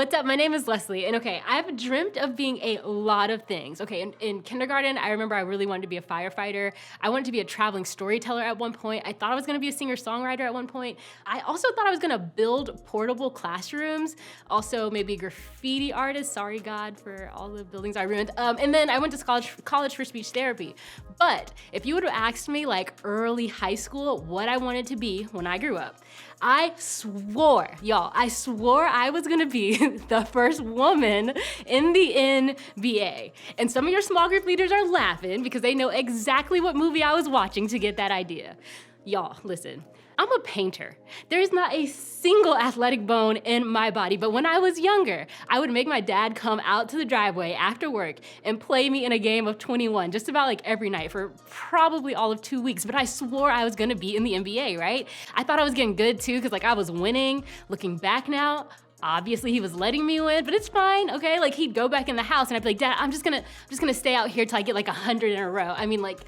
What's up? My name is Leslie, and okay, I've dreamt of being a lot of things. Okay, in kindergarten, I remember I really wanted to be a firefighter. I wanted to be a traveling storyteller at one point. I thought I was gonna be a singer-songwriter at one point. I also thought I was gonna build portable classrooms, also maybe a graffiti artist. Sorry, God, for all the buildings I ruined. And then I went to college for speech therapy. But if you would have asked me like early high school what I wanted to be when I grew up, I swore I was gonna be the first woman in the NBA. And some of your small group leaders are laughing because they know exactly what movie I was watching to get that idea. Y'all, listen. I'm a painter. There is not a single athletic bone in my body, but when I was younger, I would make my dad come out to the driveway after work and play me in a game of 21 just about like every night for probably all of 2 weeks, but I swore I was gonna be in the NBA, right? I thought I was getting good too, because like I was winning. Looking back now, obviously he was letting me win, but it's fine, okay? Like he'd go back in the house and I'd be like, Dad, I'm just gonna stay out here till I get like 100 in a row. I mean like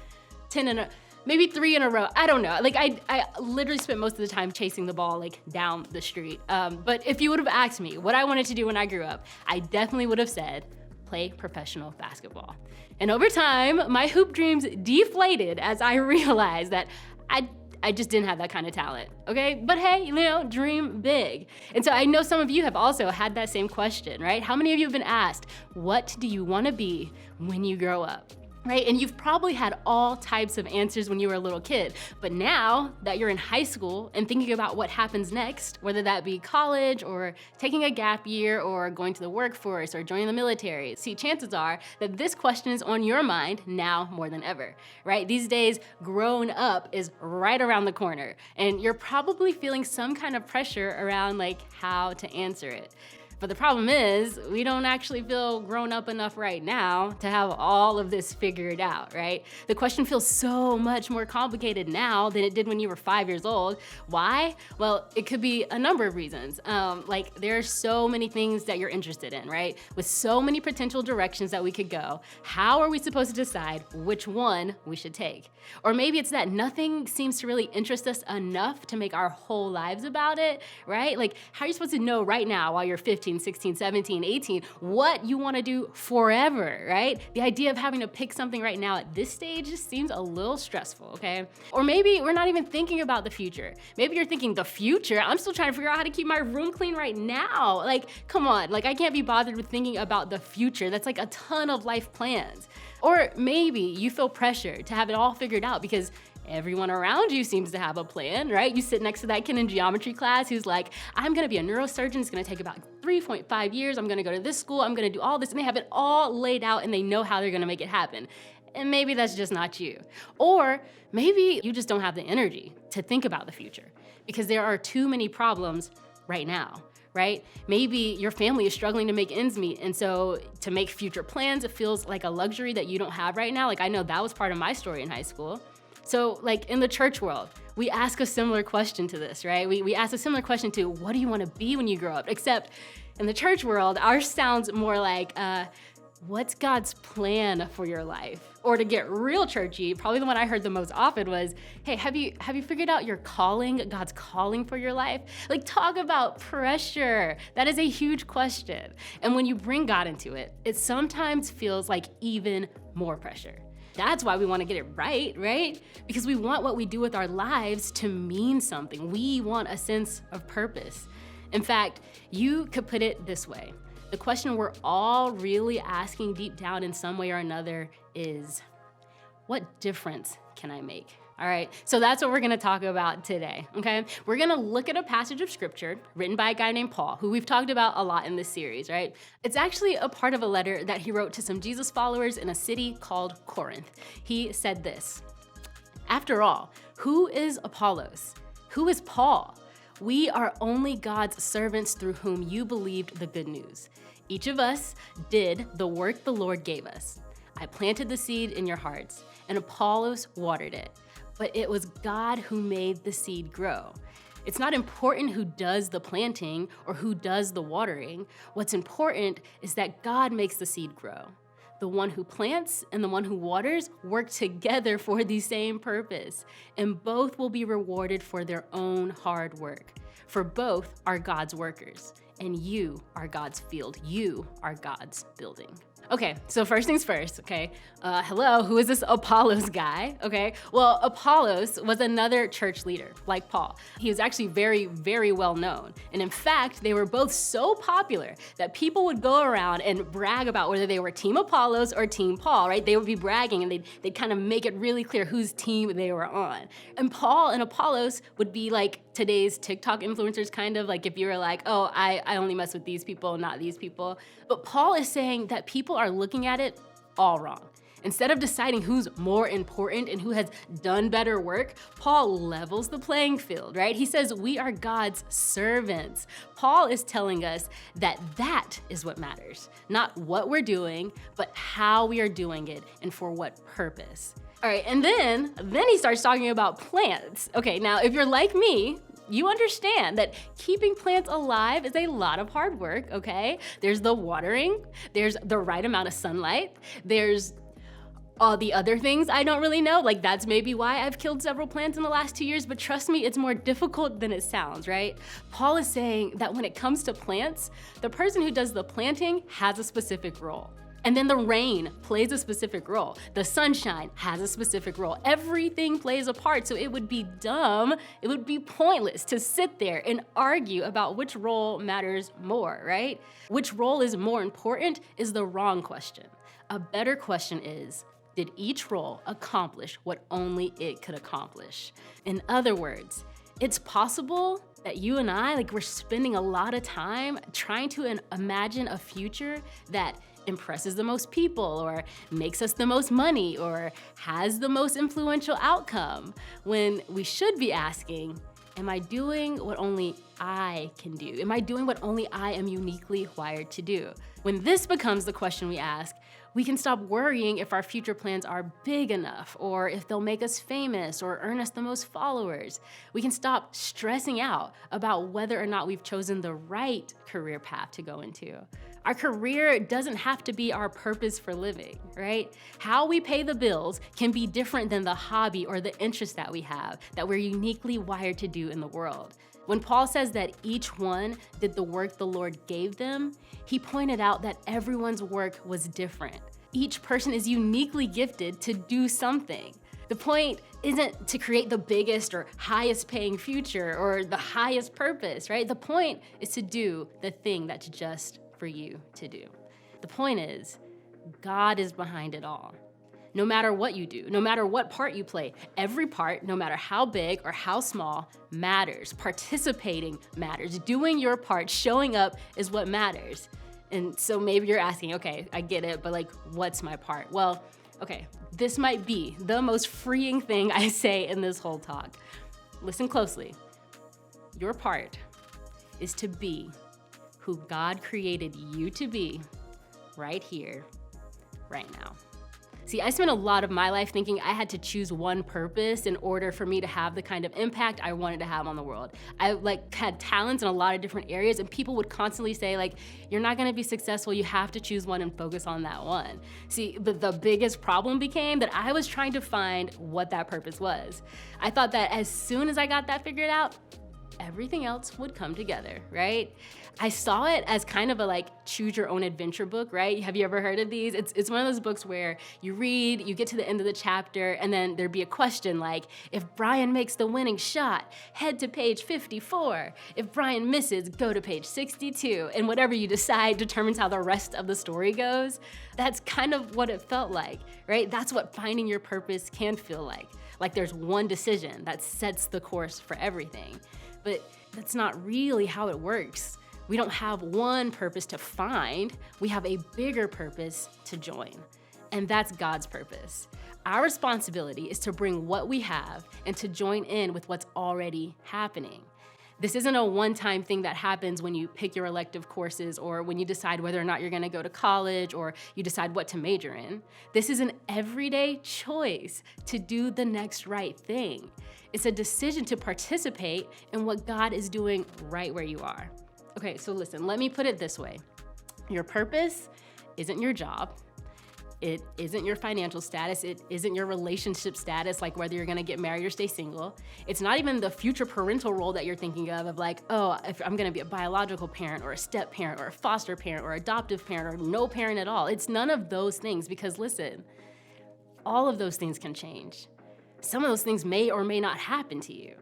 10 in a maybe 3 in a row. I don't know. Like I literally spent most of the time chasing the ball like down the street. But if you would have asked me what I wanted to do when I grew up, I definitely would have said play professional basketball. And over time, my hoop dreams deflated as I realized that I just didn't have that kind of talent, okay? But hey, you know, dream big. And so I know some of you have also had that same question, right? How many of you have been asked, what do you wanna be when you grow up? Right? And you've probably had all types of answers when you were a little kid. But now that you're in high school and thinking about what happens next, whether that be college or taking a gap year or going to the workforce or joining the military, see, chances are that this question is on your mind now more than ever, right? These days, grown up is right around the corner, and you're probably feeling some kind of pressure around like how to answer it. But the problem is, we don't actually feel grown up enough right now to have all of this figured out, right? The question feels so much more complicated now than it did when you were 5 years old. Why? Well, it could be a number of reasons. Like there are so many things that you're interested in, right? With so many potential directions that we could go, how are we supposed to decide which one we should take? Or maybe it's that nothing seems to really interest us enough to make our whole lives about it, right? Like how are you supposed to know right now while you're 15, 16, 17, 18, what you wanna do forever, right? The idea of having to pick something right now at this stage just seems a little stressful, okay? Or maybe we're not even thinking about the future. Maybe you're thinking the future, I'm still trying to figure out how to keep my room clean right now. Like, come on, like I can't be bothered with thinking about the future. That's like a ton of life plans. Or maybe you feel pressure to have it all figured out because everyone around you seems to have a plan, right? You sit next to that kid in geometry class who's like, I'm gonna be a neurosurgeon, it's gonna take about 3.5 years, I'm gonna go to this school, I'm gonna do all this, and they have it all laid out and they know how they're gonna make it happen. And maybe that's just not you. Or maybe you just don't have the energy to think about the future because there are too many problems right now, right? Maybe your family is struggling to make ends meet, and so to make future plans, it feels like a luxury that you don't have right now. Like I know that was part of my story in high school. So like in the church world, we ask a similar question to this, right? We ask a similar question to what do you want to be when you grow up? Except in the church world, ours sounds more like, what's God's plan for your life? Or to get real churchy, probably the one I heard the most often was, hey, have you figured out your calling, God's calling for your life? Like talk about pressure. That is a huge question. And when you bring God into it, it sometimes feels like even more pressure. That's why we want to get it right? Because we want what we do with our lives to mean something. We want a sense of purpose. In fact, you could put it this way. The question we're all really asking deep down in some way or another is, what difference can I make? All right, so that's what we're gonna talk about today, okay? We're gonna look at a passage of scripture written by a guy named Paul, who we've talked about a lot in this series, right? It's actually a part of a letter that he wrote to some Jesus followers in a city called Corinth. He said this, after all, who is Apollos? Who is Paul? We are only God's servants through whom you believed the good news. Each of us did the work the Lord gave us. I planted the seed in your hearts, and Apollos watered it. But it was God who made the seed grow. It's not important who does the planting or who does the watering. What's important is that God makes the seed grow. The one who plants and the one who waters work together for the same purpose, and both will be rewarded for their own hard work. For both are God's workers, and you are God's field. You are God's building. Okay, so first things first, okay? Hello, who is this Apollos guy, okay? Well, Apollos was another church leader, like Paul. He was actually very, very well known. And in fact, they were both so popular that people would go around and brag about whether they were Team Apollos or Team Paul, right? They would be bragging and they'd kind of make it really clear whose team they were on. And Paul and Apollos would be like today's TikTok influencers, kind of like if you were like, oh, I only mess with these people, not these people. But Paul is saying that people are looking at it all wrong. Instead of deciding who's more important and who has done better work, Paul levels the playing field, right? He says we are God's servants. Paul is telling us that that is what matters, not what we're doing, but how we are doing it and for what purpose. All right, and then he starts talking about plants. Okay, now if you're like me, you understand that keeping plants alive is a lot of hard work, okay? There's the watering, there's the right amount of sunlight, there's all the other things I don't really know. Like that's maybe why I've killed several plants in the last 2 years, but trust me, it's more difficult than it sounds, right? Paul is saying that when it comes to plants, the person who does the planting has a specific role. And then the rain plays a specific role. The sunshine has a specific role. Everything plays a part, so it would be dumb, it would be pointless to sit there and argue about which role matters more, right? Which role is more important is the wrong question. A better question is, did each role accomplish what only it could accomplish? In other words, it's possible that you and I, we're spending a lot of time trying to imagine a future that impresses the most people or makes us the most money or has the most influential outcome, when we should be asking, am I doing what only I can do? Am I doing what only I am uniquely wired to do? When this becomes the question we ask, we can stop worrying if our future plans are big enough or if they'll make us famous or earn us the most followers. We can stop stressing out about whether or not we've chosen the right career path to go into. Our career doesn't have to be our purpose for living, right? How we pay the bills can be different than the hobby or the interest that we have, that we're uniquely wired to do in the world. When Paul says that each one did the work the Lord gave them, he pointed out that everyone's work was different. Each person is uniquely gifted to do something. The point isn't to create the biggest or highest paying future or the highest purpose, right? The point is to do the thing that's just for you to do. The point is, God is behind it all. No matter what you do, no matter what part you play, every part, no matter how big or how small, matters. Participating matters. Doing your part, showing up is what matters. And so maybe you're asking, okay, I get it, but what's my part? Well, okay, this might be the most freeing thing I say in this whole talk. Listen closely. Your part is to be who God created you to be right here, right now. See, I spent a lot of my life thinking I had to choose one purpose in order for me to have the kind of impact I wanted to have on the world. I had talents in a lot of different areas, and people would constantly say you're not gonna be successful, you have to choose one and focus on that one. See, the biggest problem became that I was trying to find what that purpose was. I thought that as soon as I got that figured out, everything else would come together, right? I saw it as kind of a choose your own adventure book, right? Have you ever heard of these? It's one of those books where you read, you get to the end of the chapter, and then there'd be a question like, if Brian makes the winning shot, head to page 54. If Brian misses, go to page 62. And whatever you decide determines how the rest of the story goes. That's kind of what it felt like, right? That's what finding your purpose can feel like. Like there's one decision that sets the course for everything. But that's not really how it works. We don't have one purpose to find, we have a bigger purpose to join. And that's God's purpose. Our responsibility is to bring what we have and to join in with what's already happening. This isn't a one-time thing that happens when you pick your elective courses or when you decide whether or not you're gonna go to college or you decide what to major in. This is an everyday choice to do the next right thing. It's a decision to participate in what God is doing right where you are. Okay, so listen, let me put it this way. Your purpose isn't your job. It isn't your financial status. It isn't your relationship status, like whether you're gonna get married or stay single. It's not even the future parental role that you're thinking of like, oh, if I'm gonna be a biological parent or a step parent or a foster parent or adoptive parent or no parent at all. It's none of those things because listen, all of those things can change. Some of those things may or may not happen to you.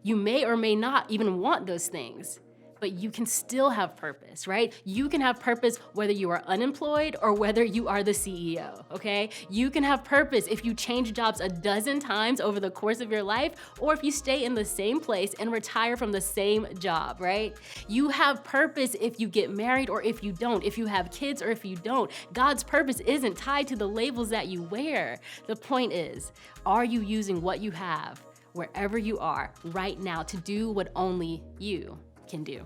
You may or may not even want those things. But you can still have purpose, right? You can have purpose whether you are unemployed or whether you are the CEO, okay? You can have purpose if you change jobs a dozen times over the course of your life, or if you stay in the same place and retire from the same job, right? You have purpose if you get married or if you don't, if you have kids or if you don't. God's purpose isn't tied to the labels that you wear. The point is, are you using what you have wherever you are right now to do what only you can do?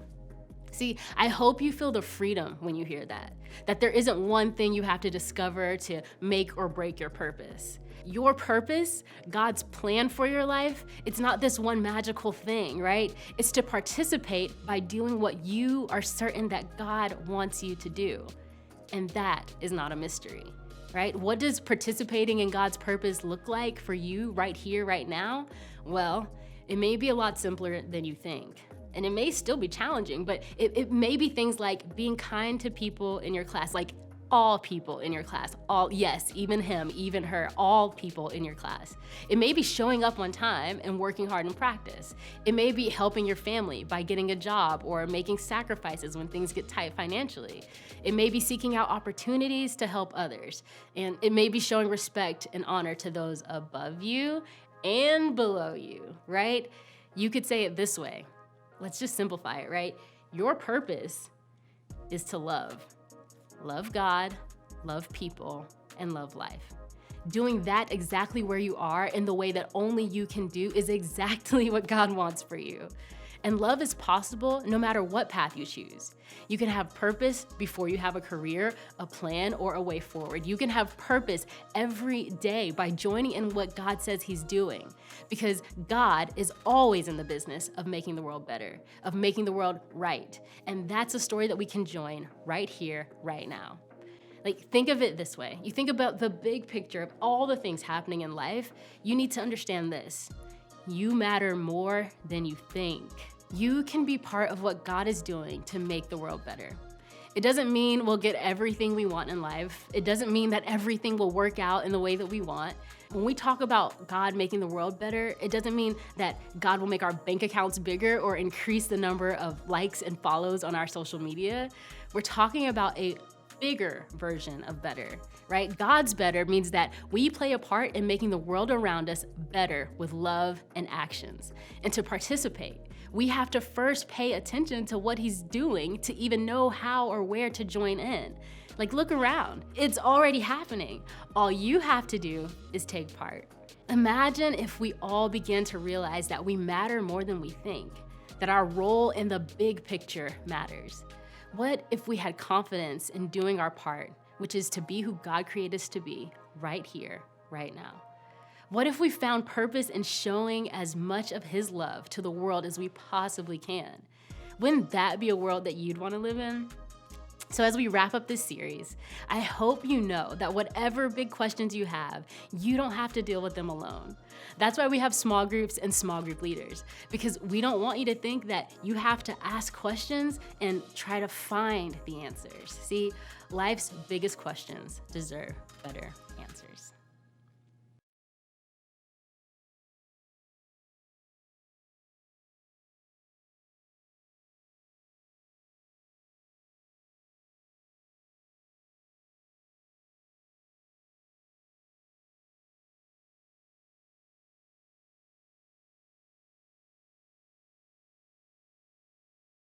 See, I hope you feel the freedom when you hear that there isn't one thing you have to discover to make or break your purpose. Your purpose, God's plan for your life, it's not this one magical thing, right? It's to participate by doing what you are certain that God wants you to do. And that is not a mystery, right? What does participating in God's purpose look like for you right here, right now? Well, it may be a lot simpler than you think. And it may still be challenging, but it may be things like being kind to people in your class, like all people in your class, yes, even him, even her, all people in your class. It may be showing up on time and working hard in practice. It may be helping your family by getting a job or making sacrifices when things get tight financially. It may be seeking out opportunities to help others. And it may be showing respect and honor to those above you and below you, right? You could say it this way. Let's just simplify it, right? Your purpose is to love. Love God, love people, and love life. Doing that exactly where you are in the way that only you can do is exactly what God wants for you. And love is possible no matter what path you choose. You can have purpose before you have a career, a plan, or a way forward. You can have purpose every day by joining in what God says He's doing. Because God is always in the business of making the world better, of making the world right. And that's a story that we can join right here, right now. Like, think of it this way. You think about the big picture of all the things happening in life, you need to understand this. You matter more than you think. You can be part of what God is doing to make the world better. It doesn't mean we'll get everything we want in life. It doesn't mean that everything will work out in the way that we want. When we talk about God making the world better, it doesn't mean that God will make our bank accounts bigger or increase the number of likes and follows on our social media. We're talking about a bigger version of better, right? God's better means that we play a part in making the world around us better with love and actions. And to participate, we have to first pay attention to what He's doing to even know how or where to join in. Like, look around. It's already happening. All you have to do is take part. Imagine if we all began to realize that we matter more than we think, that our role in the big picture matters. What if we had confidence in doing our part, which is to be who God created us to be right here, right now? What if we found purpose in showing as much of His love to the world as we possibly can? Wouldn't that be a world that you'd want to live in? So as we wrap up this series, I hope you know that whatever big questions you have, you don't have to deal with them alone. That's why we have small groups and small group leaders, because we don't want you to think that you have to ask questions and try to find the answers. See, life's biggest questions deserve better answers.